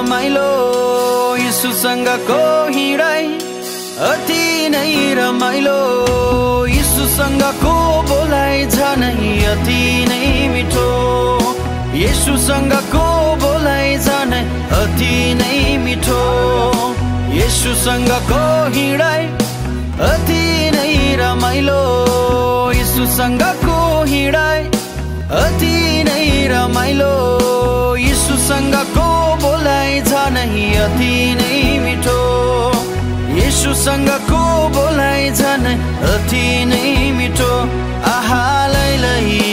रमाइलो यीशुसँगको हिँडाइ अति नै रमाइलो यीशुसँगको बोलाइ झनै अति नै मिठो यीशुसँगको बोलाइ झनै अति नै मिठो यीशुसँगको हिँडाइ अति नै रमाइलो यीशुसँगको हिँडाइ अति नै रमाइलो यीशुसँगको बोलाइ झनै अति नै मिठो यीशुसँगको बोलाइ झनै अति नै मिठो आहा लै